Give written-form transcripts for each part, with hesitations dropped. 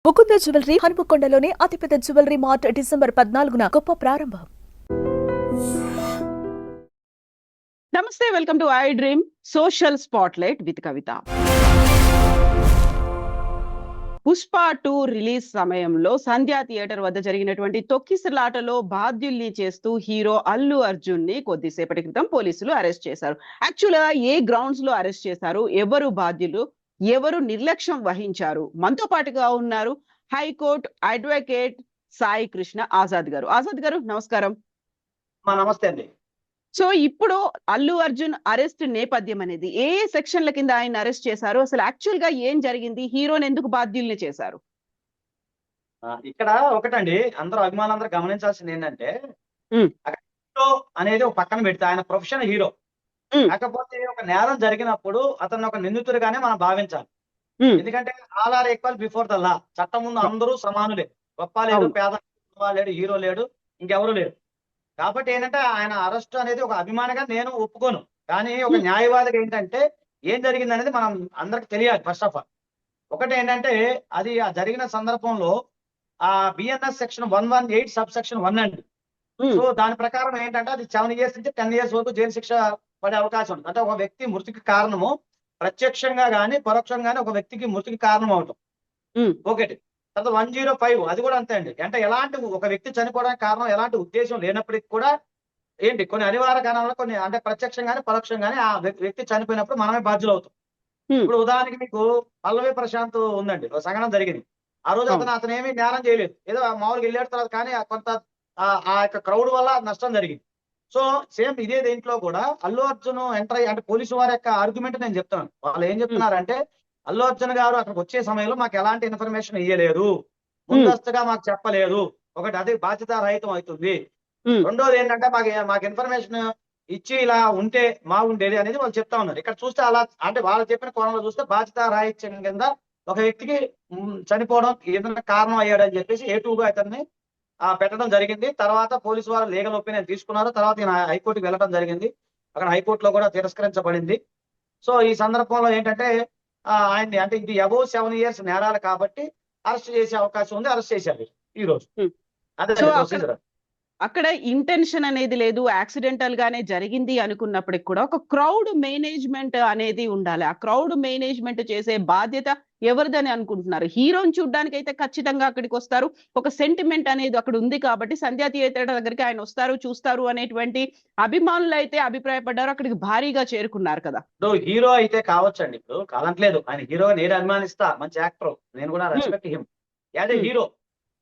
Mukunda jewellery హనుమకొండలోని అతిపెద్ద jewellery mart December 14న గొప్ప ప్రారంభం. నమస్తే, welcome to I dream social spotlight with Kavitha. Pushpa 2 release సమయంలో సంధ్యా థియేటర్ వద్ద జరిగినటువంటి తొక్కిసలాటలో బాధ్యుల్ని చేస్తూ హీరో అల్లు అర్జున్ ని కొద్దిసేపటి క్రితం పోలీసులు అరెస్ట్ చేశారు. యాక్చువల్ గా ఏ గ్రౌండ్స్ లో అరెస్ట్ చేశారు, ఎవరు బాధ్యులు, ఎవరు నిర్లక్ష్యం వహించారు, మనతో పాటుగా ఉన్నారు హైకోర్టు అడ్వకేట్ సాయి కృష్ణ ఆజాద్ గారు. ఆజాద్ గారు నమస్కారం. నమస్తే అండి. సో ఇప్పుడు అల్లు అర్జున్ అరెస్ట్ నేపథ్యం అనేది ఏ సెక్షన్ల కింద ఆయన అరెస్ట్ చేశారు, అసలు యాక్చువల్ గా ఏం జరిగింది, హీరోని ఎందుకు బాధ్యుల్ని చేశారు? ఇక్కడ ఒకటండి, అందరూ అభిమానులందరూ గమనించాల్సింది ఏంటంటే ఉమ్, హీరో అనేది ఒక పక్కన పెడితే ఆయన ప్రొఫెషన్ హీరో. ఉమ్, కాకపోతే ఒక నేరం జరిగినప్పుడు అతను ఒక నిందితుడిగానే మనం భావించాలి. ఉమ్, ఎందుకంటే all are equal before the law. చట్టం ముందు అందరూ సమానులే. గొప్ప లేడు, అవును. పేద లేడు, హీరో లేడు, ఇంకెవరు లేరు. కాబట్టి ఏంటంటే ఆయన అరెస్ట్ అనేది ఒక అభిమానిగా నేను ఒప్పుకోను. కానీ ఒక ఉమ్, న్యాయవాదిగా ఏంటంటే ఏం జరిగింది అనేది మనం అందరికి తెలియాలి. ఫస్ట్ ఆఫ్ ఆల్ ఒకటి ఏంటంటే అది ఆ జరిగిన సందర్భంలో ఆ బిఎన్ఎస్ సెక్షన్ 118 సబ్ సెక్షన్ 1 అండి. ఉమ్, సో దాని ప్రకారం ఏంటంటే అది 7 years నుంచి 10 years వరకు జైలు శిక్ష పడే అవకాశం ఉంది. అంటే ఒక వ్యక్తి మృతికి కారణము ప్రత్యక్షంగా గానీ పరోక్షంగానే ఒక వ్యక్తికి మృతికి కారణం అవటం ఉమ్, ఒకటి. తర్వాత 105 అది కూడా అంతే అండి. అంటే ఎలాంటి ఒక వ్యక్తి చనిపోవడానికి కారణం ఎలాంటి ఉద్దేశం లేనప్పటికీ కూడా ఏంటి కొన్ని అనివార్య కారణాలు కొన్ని అంటే ప్రత్యక్షంగానే పరోక్షంగానే ఆ వ్యక్తి చనిపోయినప్పుడు మనమే బాధ్యులు అవుతాం. ఉమ్, ఇప్పుడు ఉదాహరణకి మీకు పల్లవి ప్రశాంత్ ఉందండి, ఒక సంఘటన జరిగింది. ఆ రోజు అవును. అతను ఏమీ నేరం చేయలేదు, ఏదో మామూలుగా వెళ్ళాడు. తర్వాత కానీ కొంత ఆ యొక్క క్రౌడ్ వల్ల నష్టం జరిగింది. సో సేమ్ ఇదే దీంట్లో కూడా అల్లు అర్జున్ ఎంటర్ అయ్యి అంటే పోలీసు వారి యొక్క ఆర్గ్యుమెంట్ నేను చెప్తాను. వాళ్ళు ఏం ఉమ్, చెప్తున్నారంటే అల్లు అర్జున్ గారు అక్కడికి వచ్చే సమయంలో మాకు ఎలాంటి ఇన్ఫర్మేషన్ ఇయ్యలేదు, ఉమ్, ముందస్తుగా మాకు చెప్పలేదు. ఒకటి అది బాధ్యతారహితం అవుతుంది. ఉమ్, రెండోది ఏంటంటే మాకు ఇన్ఫర్మేషన్ ఇచ్చి ఇలా ఉంటే బాగుండేది అనేది వాళ్ళు చెప్తా ఉన్నారు. ఇక్కడ చూస్తే అలా అంటే వాళ్ళు చెప్పిన కోణంలో చూస్తే బాధ్యతారాహిత్యం కింద ఒక వ్యక్తికి చనిపోవడం ఏదైనా కారణం అయ్యాడని చెప్పేసి ఏటూగా అతన్ని పెట్టడం జరిగింది. తర్వాత పోలీసు వారు లీగల్ ఒపీనియన్ తీసుకున్నారు. తర్వాత ఈయన హైకోర్టుకి వెళ్ళడం జరిగింది. అక్కడ హైకోర్టులో కూడా తిరస్కరించబడింది. సో ఈ సందర్భంలో ఏంటంటే ఆయన్ని అంటే ఇది అబోవ్ 7 years నేరాలు కాబట్టి అరెస్ట్ చేసే అవకాశం ఉంది. అరెస్ట్ చేశారు ఈ రోజు. ఉమ్. అదే సో ప్రొసీజర్. అక్కడ ఇంటెన్షన్ అనేది లేదు, యాక్సిడెంటల్ గానే జరిగింది అనుకున్నప్పటికి కూడా ఒక క్రౌడ్ మేనేజ్మెంట్ అనేది ఉండాలి. ఆ క్రౌడ్ మేనేజ్మెంట్ చేసే బాధ్యత ఎవరిదని అనుకుంటున్నారు? హీరోని చూడడానికి అయితే ఖచ్చితంగా అక్కడికి వస్తారు. ఒక సెంటిమెంట్ అనేది అక్కడ ఉంది కాబట్టి సంధ్యా థియేటర్ దగ్గరికి ఆయన వస్తారు, చూస్తారు అనేటువంటి అభిమానులు అయితే అభిప్రాయపడ్డారు. అక్కడికి భారీగా చేరుకున్నారు కదా. ఇప్పుడు హీరో అయితే కావచ్చండి, ఇప్పుడు కాదంటలేదు. ఆయన హీరోగా నేను అభిమానిస్తా, మంచి యాక్టర్, నేను కూడా um, respect him as a um, hero.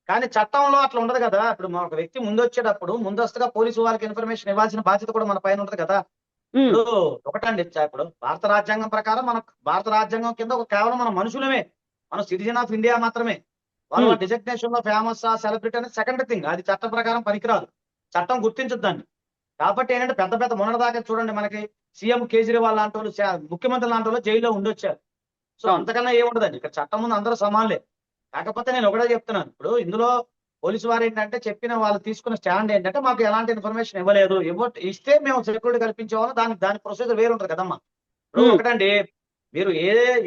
కానీ చట్టంలో అట్లా ఉండదు కదా. ఇప్పుడు ఒక వ్యక్తి ముందు వచ్చేటప్పుడు ముందస్తుగా పోలీసు వారికి ఇన్ఫర్మేషన్ ఇవ్వాల్సిన బాధ్యత కూడా మన పైన ఉంటది కదా. ఉమ్, ఇప్పుడు ఒకటండి, ఇప్పుడు భారత రాజ్యాంగం ప్రకారం మన భారత రాజ్యాంగం కింద కేవలం మన మనుషులమే, మనం సిటిజన్ ఆఫ్ ఇండియా మాత్రమే. వాళ్ళ ఉమ్, డిజిగ్నేషన్ లో ఫేమస్ సెలబ్రిటీ అనేది సెకండ్ థింగ్. అది చట్టం ప్రకారం పనికిరాదు, చట్టం గుర్తించదు దాన్ని. కాబట్టి ఏంటంటే పెద్ద పెద్ద మొన్నటిదాకా చూడండి మనకి సీఎం కేజ్రీవాల్ లాంటి వాళ్ళు, ముఖ్యమంత్రి లాంటి వాళ్ళు జైల్లో ఉండొచ్చారు. సో అవును. అంతకన్నా ఏముండదండి. ఇక్కడ చట్టం ముందు అందరూ సమానులే. కాకపోతే నేను ఒకటే చెప్తున్నాను, ఇప్పుడు ఇందులో పోలీసు వారు ఏంటంటే చెప్పిన వాళ్ళు తీసుకున్న స్టాండ్ ఏంటంటే మాకు ఎలాంటి ఇన్ఫర్మేషన్ ఇవ్వలేదు, ఇస్తే మేము సెక్యూరిటీ కల్పించేవాళ్ళం. దాని ప్రొసీజర్ వేరు ఉంటుంది కదమ్మా. ఇప్పుడు ఉమ్, ఒకటండి, మీరు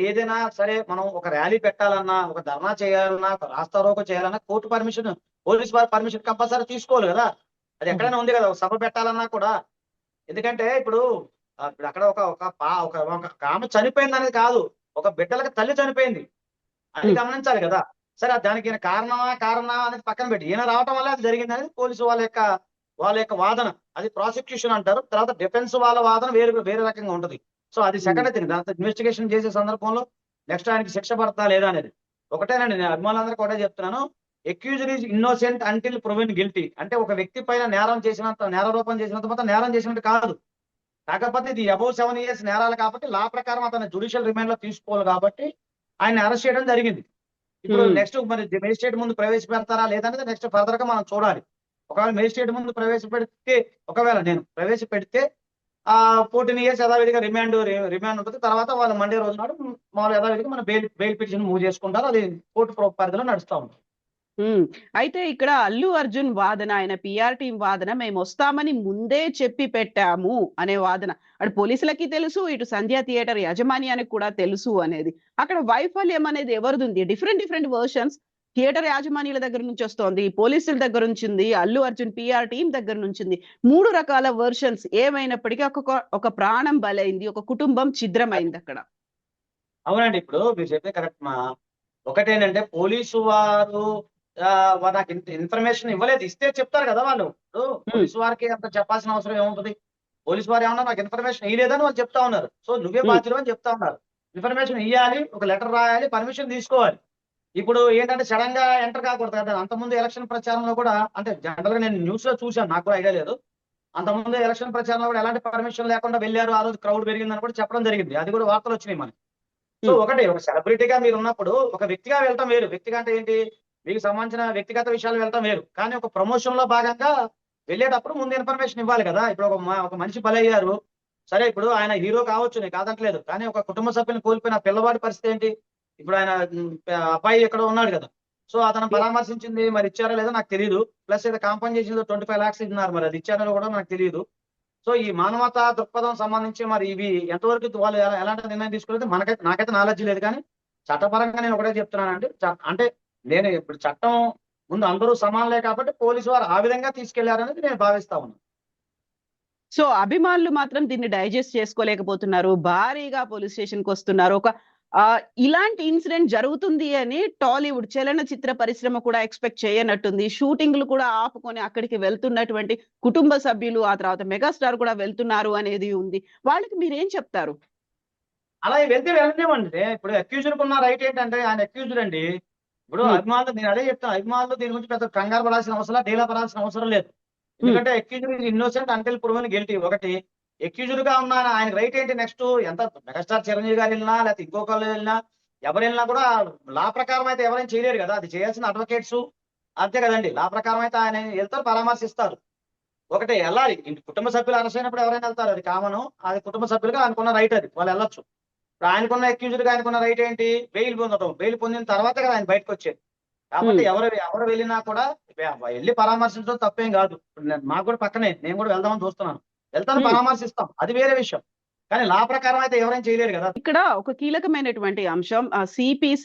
ఏదైనా సరే మనం ఒక ర్యాలీ పెట్టాలన్నా, ఒక ధర్నా చేయాలన్నా, ఒక రాస్తారోకో చేయాలన్నా కోర్టు పర్మిషన్, పోలీసు వారి పర్మిషన్ కంపల్సరీ తీసుకోవాలి కదా. అది ఉమ్, ఎక్కడైనా ఉంది కదా, ఒక సభ పెట్టాలన్నా కూడా. ఎందుకంటే ఇప్పుడు ఇప్పుడు అక్కడ ఒక ఆమె చనిపోయింది అనేది కాదు, ఒక బిడ్డలకి తల్లి చనిపోయింది, అది ఉమ్, గమనించాలి కదా. సరే దానికి ఈయన కారణమా అనేది పక్కన పెట్టి ఈయన రావటం వల్ల అది జరిగింది అనేది పోలీసు వాళ్ళ యొక్క వాదన. అది ప్రాసిక్యూషన్ అంటారు. తర్వాత డిఫెన్స్ వాళ్ళ వాదన వేరే రకంగా ఉంటది. సో అది ఉమ్, సెకండ్ థింగ్. దాంతో ఇన్వెస్టిగేషన్ చేసే సందర్భంలో నెక్స్ట్ ఆయనకి శిక్ష పడతా లేదా అనేది ఒకటేనండి. నేను అభిమానులందరికీ ఒకటే చెప్తున్నాను, accused is innocent until proven guilty. అంటే ఒక వ్యక్తి పైన నేరారోపణ చేసినంత మాత్రం నేరం చేసినట్టు కాదు. కాకపోతే ఇది అబోవ్ 7 years నేరాలు కాబట్టి లా ప్రకారం అతను జ్యుడిషియల్ రిమాండ్ లో తీసుకోవాలి కాబట్టి ఆయన అరెస్ట్ చేయడం జరిగింది. ఇప్పుడు ఉమ్. నెక్స్ట్ మరి మేజిస్ట్రేట్ ముందు ప్రవేశపెడతారా లేదనేది నెక్స్ట్ ఫర్దర్ గా మనం చూడాలి. ఒకవేళ మేజిస్ట్రేట్ ముందు ఒకవేళ నేను ప్రవేశపెడితే 14 years యథావిధిగా రిమాండ్ ఉంటుంది. తర్వాత వాళ్ళు మండే రోజు నాడు మామూలు యథావిధిగా మన బెయిల్ పిటిషన్ మూవ్ చేసుకుంటారు. అది కోర్టు పరిధిలో నడుస్తూ ఉంటుంది. అయితే ఇక్కడ అల్లు అర్జున్ వాదన, ఆయన పిఆర్ టీం వాదన, మేము వస్తామని ముందే చెప్పి పెట్టాము అనే వాదన. అటు పోలీసులకి తెలుసు, ఇటు సంధ్యా థియేటర్ యాజమాన్యానికి కూడా తెలుసు అనేది. అక్కడ వైఫల్యం అనేది ఎవరిది ఉంది? Different versions. థియేటర్ యాజమాన్యుల దగ్గర నుంచి వస్తోంది, పోలీసుల దగ్గర నుంచి ఉంది, అల్లు అర్జున్ పిఆర్ టీం దగ్గర నుంచి ఉంది. 3 రకాల వర్షన్స్ ఏమైనప్పటికీ ఒక ప్రాణం బలైంది, ఒక కుటుంబం ఛిద్రమైంది అక్కడ. అవునండి. ఇప్పుడు మీరు చెప్పేది కరెక్ట్ మా. ఒకటేంటంటే పోలీసు వారు నాకు ఇన్ఫర్మేషన్ ఇవ్వలేదు. ఇస్తే చెప్తారు కదా వాళ్ళు. ఇప్పుడు పోలీసు వారికి అంత చెప్పాల్సిన అవసరం ఏముంటది? పోలీసు వారు ఏమన్నా నాకు ఇన్ఫర్మేషన్ ఇయ్యలేదని వాళ్ళు చెప్తా ఉన్నారు. సో నువ్వే బాధ్యులు అని చెప్తా ఉన్నారు. ఇన్ఫర్మేషన్ ఇయ్యాలి, ఒక లెటర్ రాయాలి, పర్మిషన్ తీసుకోవాలి. ఇప్పుడు ఏంటంటే సడన్ గా ఎంటర్ కాకూడదు కదా. అంతకుముందు ఎలక్షన్ ప్రచారంలో కూడా, అంటే జనరల్ గా నేను న్యూస్ లో చూశాను, నాకు కూడా ఐడియా లేదు. అంతకుముందు ఎలక్షన్ ప్రచారంలో కూడా ఎలాంటి పర్మిషన్ లేకుండా వెళ్ళారు, ఆ రోజు క్రౌడ్ పెరిగిందని కూడా చెప్పడం జరిగింది. అది కూడా వార్తలు వచ్చినాయి మనకి. సో ఒకటి, ఒక సెలబ్రిటీగా మీరు ఉన్నప్పుడు ఒక వ్యక్తిగా వెళ్తాం వేరు. వ్యక్తిగా అంటే ఏంటి, మీకు సంబంధించిన వ్యక్తిగత విషయాలు వెళ్తాం వేరు. కానీ ఒక ప్రమోషన్ లో భాగంగా వెళ్ళేటప్పుడు ముందు ఇన్ఫర్మేషన్ ఇవ్వాలి కదా. ఇప్పుడు ఒక మనిషి బలయ్యారు, సరే ఇప్పుడు ఆయన హీరో కావచ్చు, నేను కాదట్లేదు. కానీ ఒక కుటుంబ సభ్యుని కోల్పోయిన పిల్లవాడి పరిస్థితి ఏంటి? ఇప్పుడు ఆయన అబ్బాయి ఎక్కడ ఉన్నాడు కదా. సో అతను పరామర్శించింది మరి ఇచ్చారో లేదో నాకు తెలియదు. ప్లస్ ఏదో కాంపన్సేషన్ 25 lakhs ఇస్తున్నారు, మరి అది ఇచ్చారో కూడా నాకు తెలియదు. సో ఈ మానవతా దృక్పథం సంబంధించి మరి ఇవి ఎంతవరకు వాళ్ళు ఎలాంటి నిర్ణయం తీసుకోలేదు నాకైతే నాలెడ్జ్ లేదు. కానీ చట్టపరంగా నేను ఒకటే చెప్తున్నానంటే, అంటే నేను ఇప్పుడు చట్టం ముందు అందరూ సమానలే కాబట్టి పోలీసు వారు ఆ విధంగా తీసుకెళ్లారనేది నేను భావిస్తా ఉన్నాను. సో అభిమానులు మాత్రం దీన్ని డైజెస్ట్ చేసుకోలేకపోతున్నారు, భారీగా పోలీస్ స్టేషన్ కి వస్తున్నారు. ఇలాంటి ఇన్సిడెంట్ జరుగుతుంది అని టాలీవుడ్ చలనచిత్ర పరిశ్రమ కూడా ఎక్స్పెక్ట్ చేయనట్టుంది. షూటింగ్లు కూడా ఆపుకొని అక్కడికి వెళ్తున్నటువంటి కుటుంబ సభ్యులు, ఆ తర్వాత మెగాస్టార్ కూడా వెళ్తున్నారు అనేది ఉంది. వాళ్ళకి మీరేం చెప్తారు? అలా వెళ్తే వెళ్ళనివ్వండి. ఇప్పుడు అక్యూజ్డ్ ఉన్న రైట్ ఏంటంటే, ఆయన అక్యూజ్డ్ అండి. ఇప్పుడు అభిమానులు, నేను అదే చెప్తాను, అభిమానులు దీని గురించి పెద్ద కంగారు పడాల్సిన అవసరం, డీలా పడాల్సిన అవసరం లేదు. ఎందుకంటే accused innocent until proven guilty. ఒకటి, అక్యూజ్డ్ గా ఉన్న ఆయన రైట్ ఏంటి? నెక్స్ట్ ఎంత మెగాస్టార్ చిరంజీవి గారు వెళ్ళినా, లేకపోతే ఇంకొకళ్ళు వెళ్ళినా, ఎవరు వెళ్ళినా కూడా లా ప్రకారం అయితే ఎవరైనా చేయలేరు కదా. అది చేయాల్సిన అడ్వకేట్స్ అంతే కదండి. లా ప్రకారం అయితే ఆయన వెళ్తారు, పరామర్శిస్తారు. ఒకటే వెళ్ళాలి. కుటుంబ సభ్యులు అరెస్ట్ అయినప్పుడు ఎవరైనా వెళ్తారు, అది కామన్. అది కుటుంబ సభ్యులుగా అనుకున్న రైట్, అది వాళ్ళు వెళ్ళొచ్చు. ఇప్పుడు ఆయనకున్న అక్యూజ్డ్ గా ఆయనకున్న రైట్ ఏంటి? బెయిల్ పొందడం. బెయిల్ పొందిన తర్వాతే కదా ఆయన బయటకు వచ్చేది. కాబట్టి ఎవరు వెళ్ళినా కూడా వెళ్ళి పరామర్శించడం తప్పేం కాదు. మాకు కూడా పక్కనే, నేను కూడా వెళ్దామని చూస్తున్నాను, వెళ్తాను, పరామర్శిస్తాం, అది వేరే విషయం. కానీ లా ప్రకారం అయితే ఎవరైనా చేయలేరు కదా. ఇక్కడ ఒక కీలకమైనటువంటి అంశం,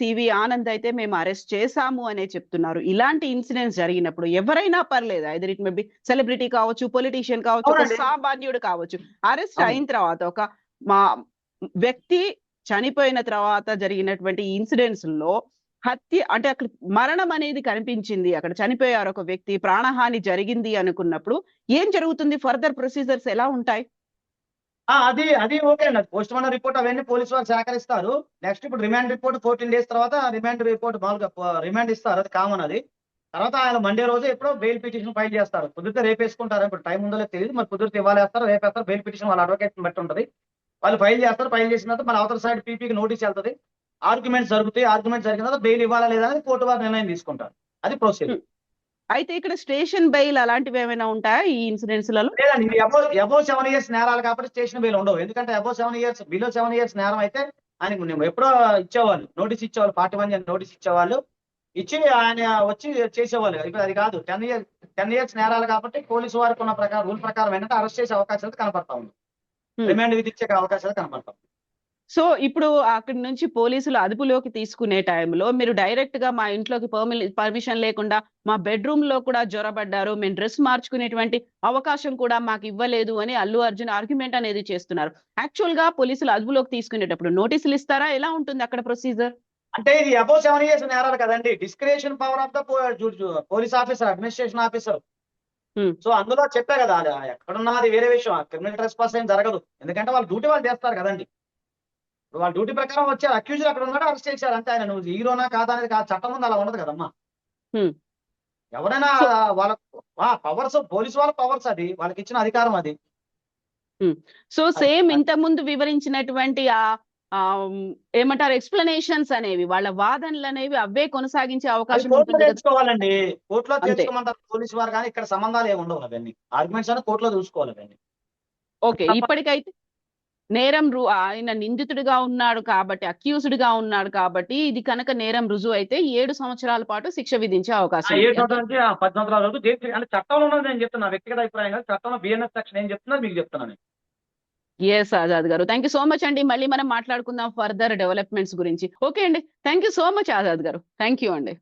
సివి ఆనంద్ అయితే మేము అరెస్ట్ చేశాము అనే చెప్తున్నారు. ఇలాంటి ఇన్సిడెంట్స్ జరిగినప్పుడు ఎవరైనా పర్లేదు, either it may be celebrity కావచ్చు, పొలిటీషియన్ కావచ్చు, ఒక సామాన్యుడు కావచ్చు, అరెస్ట్ అయిన తర్వాత ఒక మా వ్యక్తి చనిపోయిన తర్వాత జరిగినటువంటి ఇన్సిడెంట్స్ లో హత్య, అంటే అక్కడ మరణం అనేది కనిపించింది, అక్కడ చనిపోయారు ఒక వ్యక్తి, ప్రాణహాని జరిగింది అనుకున్నప్పుడు ఏం జరుగుతుంది? ఫర్దర్ ప్రొసీజర్స్ ఎలా ఉంటాయి? అది ఓకే అండి. పోస్ట్ మార్టం రిపోర్ట్ అవన్నీ పోలీసు వారు సేకరిస్తారు. నెక్స్ట్ ఇప్పుడు రిమాండ్ రిపోర్ట్ 14 days తర్వాత రిమాండ్ రిపోర్ట్ మామూలుగా రిమాండ్ ఇస్తారు, అది కామన్. అది తర్వాత ఆయన మండే రోజు ఎప్పుడో బెయిల్ పిటిషన్ ఫైల్ చేస్తారు. కుదిరితే రేపేసుకుంటారు, ఇప్పుడు టైం ఉందో లేదో తెలియదు. మరి కుదిరితే ఇవాళ వేస్తారు, రేపేస్తారు. బెయిల్ పిటిషన్ వాళ్ళ అడ్వకేట్ బట్టి ఉంటుంది. వాళ్ళు ఫైల్ చేస్తారు. ఫైల్ చేసిన తర్వాత మన అవతల సైడ్ పీపీకి నోటీస్ వెళ్తుంది, ఆర్గ్యుమెంట్స్ జరుగుతాయి. ఆర్గ్యుమెంట్ జరిగిన తర్వాత బెయిల్ ఇవ్వాలా లేదా అనేది కోర్టు వారు నిర్ణయం తీసుకుంటారు. అది ప్రొసీజర్. అయితే ఇక్కడ స్టేషన్ బెయిల్ అలాంటివి ఏమైనా ఉంటాయా ఈ ఇన్సిడెంట్స్ లలో? లేదండి, అబౌవ్ 7 years నేరాలు కాబట్టి స్టేషన్ బెయిల్ ఉండవు. ఎందుకంటే అబౌవ్ 7 years, బిలో 7 years నేరం అయితే ఆయనకు ఎప్పుడో ఇచ్చేవాళ్ళు, నోటీస్ ఇచ్చేవాళ్ళు, 41 నోటీస్ ఇచ్చేవాళ్ళు, ఇచ్చి ఆయన వచ్చి చేసేవాళ్ళు. ఇప్పుడు అది కాదు, 10 years నేరాలు కాబట్టి పోలీసు వారికి ఉన్న ప్రకారం, రూల్ ప్రకారం ఏంటంటే అరెస్ట్ చేసే అవకాశాలు కనపడతా ఉంది, రిమాండ్ విధించే అవకాశాలు కనపడతాం. సో ఇప్పుడు అక్కడి నుంచి పోలీసులు అదుపులోకి తీసుకునే టైంలో మీరు డైరెక్ట్ గా మా ఇంట్లోకి పర్మిషన్ లేకుండా మా బెడ్రూమ్ లో కూడా జ్వరబడ్డారు, మేము డ్రెస్ మార్చుకునేటువంటి అవకాశం కూడా మాకు ఇవ్వలేదు అని అల్లు అర్జున్ ఆర్గ్యుమెంట్ అనేది చేస్తున్నారు. యాక్చువల్ గా పోలీసులు అదుపులోకి తీసుకునేటప్పుడు నోటీసులు ఇస్తారా? ఎలా ఉంటుంది అక్కడ ప్రొసీజర్? అంటే ఇది అబౌవ్ 7 years నేరాలు కదండి. Discretion power of the police officer, administration officer. So అందులో చెప్పా కదా, అది ఎక్కడున్నా అది వేరే విషయం. క్రిమినల్ ట్రెస్పాస్ ఏం జరగదు, ఎందుకంటే వాళ్ళ డ్యూటీ వాళ్ళు చేస్తారు కదండి. వాళ్ళ డ్యూటీ ప్రకారం వచ్చారు, అక్యూజ్డ్ అక్కడ ఉన్నాడు, అరెస్ట్ చేశారు అంతే. ఆయన నువ్వు హీరోనా కాదా అనేది కాదు, చట్టం ముందు అలా ఉండదు కదమ్మా. ఎవరైనా వాళ్ళ పవర్స్, పోలీసు వాళ్ళ పవర్స్, అది వాళ్ళకి ఇచ్చిన అధికారం అది. సో సేమ్ ఇంత ముందు వివరించినటువంటి ఏమంటారు ఎక్స్ప్లెనేషన్స్ అనేవి, వాళ్ళ వాదనలు అనేవి అవే కొనసాగించే అవకాశం ఉంటుంది. తెలుసుకోవాలండి, కోర్టులో తెలుసుకోమంటారు పోలీసు వారు, కానీ ఇక్కడ సంబంధాలు ఏమి ఉండవు. అవన్నీ ఆర్గ్యుమెంట్స్ అని కోర్టులో చూసుకోవాలి అవన్నీ. ఓకే, ఇప్పటికైతే నేరం ఆయన నిందితుడిగా ఉన్నాడు కాబట్టి, అక్యూజ్డ్ గా ఉన్నాడు కాబట్టి, ఇది కనుక నేరం రుజువు అయితే 7 సంవత్సరాల పాటు శిక్ష విధించే అవకాశం 7 సంవత్సరాల నుంచి 10 సంవత్సరాల వరకు. అంటే చట్టంలో ఉన్నది నేను చెప్తున్నా, వ్యక్తిగత అభిప్రాయం కాదు. చట్టంలో బిఎన్ఎస్ సెక్షన్ ఏం చెప్తున్నా మీకు చెప్తున్నాను. ఎస్ ఆజాద్ గారు, థ్యాంక్ యూ సో మచ్ అండి. మళ్ళీ మనం మాట్లాడుకుందాం ఫర్దర్ డెవలప్మెంట్స్ గురించి. ఓకే అండి, thank you so much Azad గారు, థ్యాంక్ యూ అండి.